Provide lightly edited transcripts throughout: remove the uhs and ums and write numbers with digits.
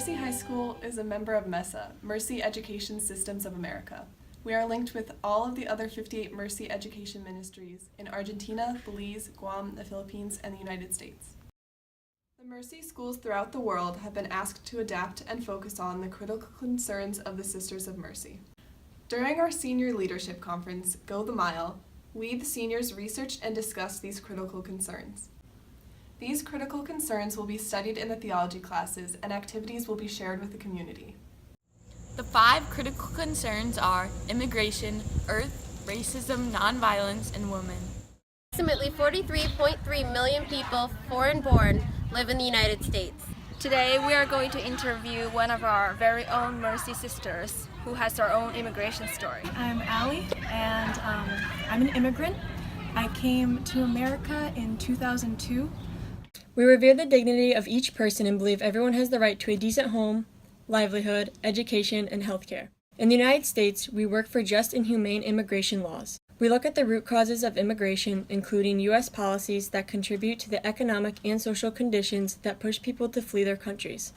Mercy High School is a member of MESA, Mercy Education Systems of America. We are linked with all of the other 58 Mercy Education Ministries in Argentina, Belize, Guam, the Philippines, and the United States. The Mercy schools throughout the world have been asked to adapt and focus on the critical concerns of the Sisters of Mercy. During our senior leadership conference, Go the Mile, we, the seniors, researched and discussed these critical concerns. These critical concerns will be studied in the theology classes, and activities will be shared with the community. The 5 critical concerns are immigration, earth, racism, nonviolence, and women. Approximately 43.3 million people, foreign-born, live in the United States. Today we are going to interview one of our very own Mercy sisters who has her own immigration story. I'm Allie, and I'm an immigrant. I came to America in 2002. We revere the dignity of each person and believe everyone has the right to a decent home, livelihood, education, and health care. In the United States, we work for just and humane immigration laws. We look at the root causes of immigration, including U.S. policies that contribute to the economic and social conditions that push people to flee their countries,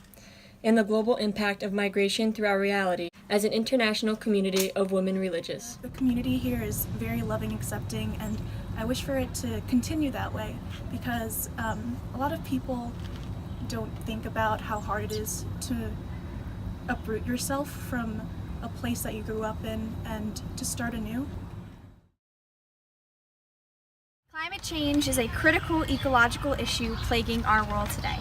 and the global impact of migration through our reality as an international community of women religious. The community here is very loving, accepting, and I wish for it to continue that way because a lot of people don't think about how hard it is to uproot yourself from a place that you grew up in and to start anew. Climate change is a critical ecological issue plaguing our world today.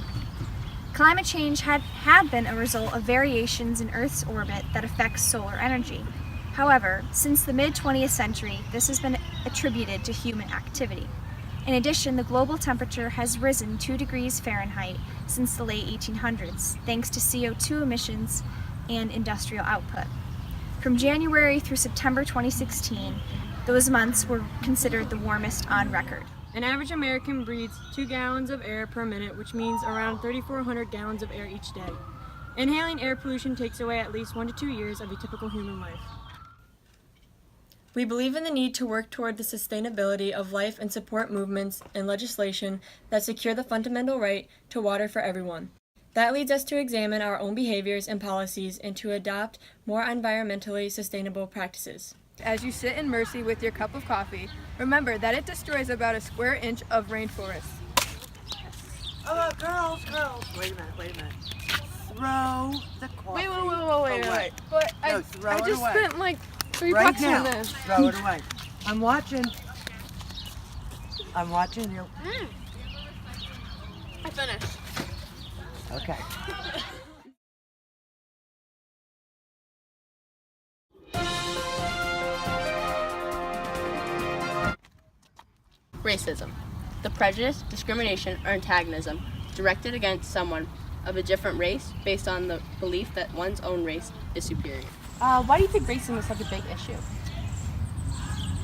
Climate change had been a result of variations in Earth's orbit that affects solar energy. However, since the mid-20th century, this has been attributed to human activity. In addition, the global temperature has risen 2 degrees Fahrenheit since the late 1800s, thanks to CO2 emissions and industrial output. From January through September 2016, those months were considered the warmest on record. An average American breathes 2 gallons of air per minute, which means around 3,400 gallons of air each day. Inhaling air pollution takes away at least 1 to 2 years of a typical human life. We believe in the need to work toward the sustainability of life and support movements and legislation that secure the fundamental right to water for everyone. That leads us to examine our own behaviors and policies and to adopt more environmentally sustainable practices. As you sit in Mercy with your cup of coffee, remember that it destroys about a square inch of rainforest. Oh, girls. Wait a minute. Throw the coffee. Wait. But No, I throw it just away. spent like $3 Right now. on this. Throw it away. I'm watching you. I finished. Okay. Racism. The prejudice, discrimination, or antagonism directed against someone of a different race based on the belief that one's own race is superior. Why do you think racism is such a big issue?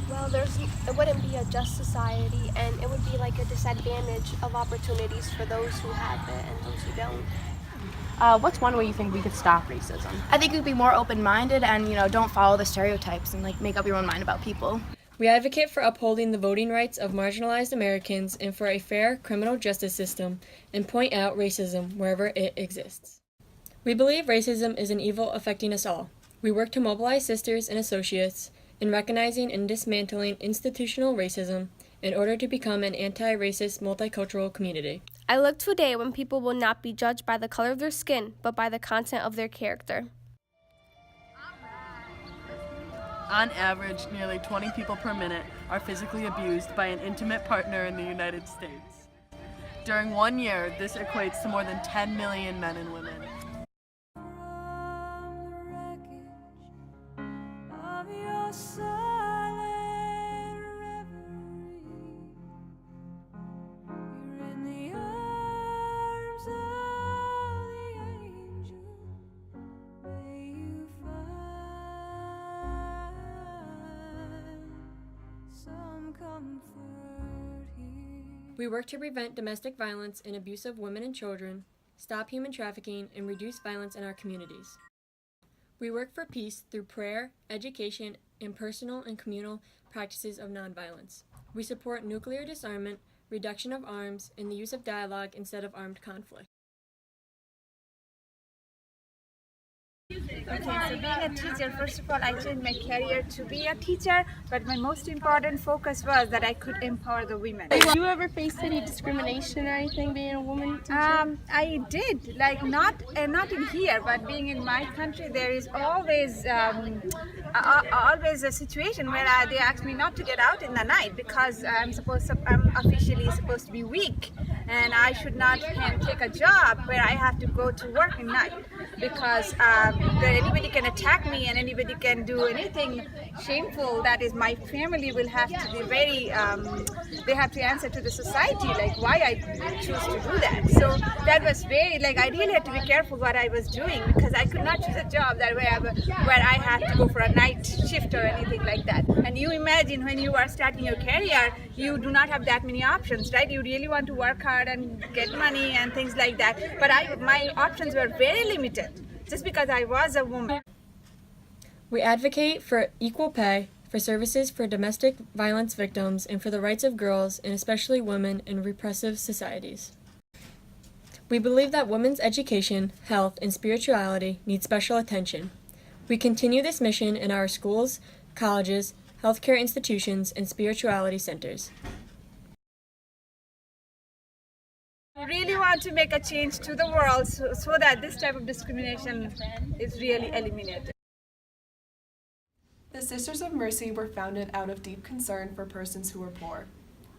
Well, it wouldn't be a just society, and it would be like a disadvantage of opportunities for those who have it and those who don't. What's one way you think we could stop racism? I think we'd be more open-minded and, don't follow the stereotypes and, make up your own mind about people. We advocate for upholding the voting rights of marginalized Americans and for a fair criminal justice system and point out racism wherever it exists. We believe racism is an evil affecting us all. We work to mobilize sisters and associates in recognizing and dismantling institutional racism in order to become an anti-racist multicultural community. I look to a day when people will not be judged by the color of their skin, but by the content of their character. On average, nearly 20 people per minute are physically abused by an intimate partner in the United States. During 1 year, this equates to more than 10 million men and women. We work to prevent domestic violence and abuse of women and children, stop human trafficking, and reduce violence in our communities. We work for peace through prayer, education, and personal and communal practices of nonviolence. We support nuclear disarmament, reduction of arms, and the use of dialogue instead of armed conflict. Okay, so being a teacher, first of all, I changed my career to be a teacher, but my most important focus was that I could empower the women. Did you ever face any discrimination or anything being a woman teacher? I did, like not in here, but being in my country, there is always always a situation where they ask me not to get out in the night because I'm officially supposed to be weak, and I should not take a job where I have to go to work at night because anybody can attack me and anybody can do anything shameful. That is, my family will have to be very they have to answer to the society like why I choose to do that. So that was very, like, I really had to be careful what I was doing because I could not choose a job that where I had to go for a night shift or anything like that. And you imagine when you are starting your career, you do not have that many options, right? You really want to work hard and get money and things like that. But my options were very limited just because I was a woman. We advocate for equal pay, for services for domestic violence victims, and for the rights of girls, and especially women, in repressive societies. We believe that women's education, health, and spirituality need special attention. We continue this mission in our schools, colleges, healthcare institutions, and spirituality centers. We really want to make a change to the world so that this type of discrimination is really eliminated. The Sisters of Mercy were founded out of deep concern for persons who were poor.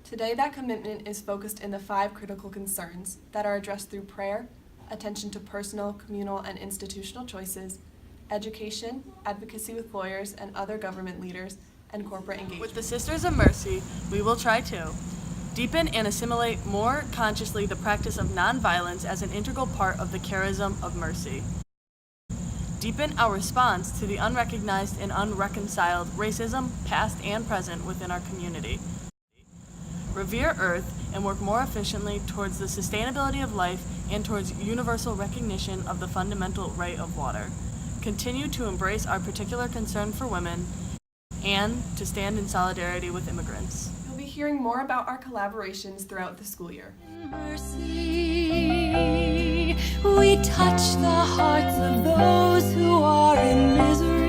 Today, that commitment is focused in the 5 critical concerns that are addressed through prayer, attention to personal, communal, and institutional choices, education, advocacy with lawyers and other government leaders, and corporate engagement. With the Sisters of Mercy, we will try to deepen and assimilate more consciously the practice of nonviolence as an integral part of the charism of mercy. Deepen our response to the unrecognized and unreconciled racism, past and present, within our community. Revere Earth and work more efficiently towards the sustainability of life and towards universal recognition of the fundamental right of water. Continue to embrace our particular concern for women and to stand in solidarity with immigrants. You'll be hearing more about our collaborations throughout the school year. Mercy, we touch the hearts of those who are in misery.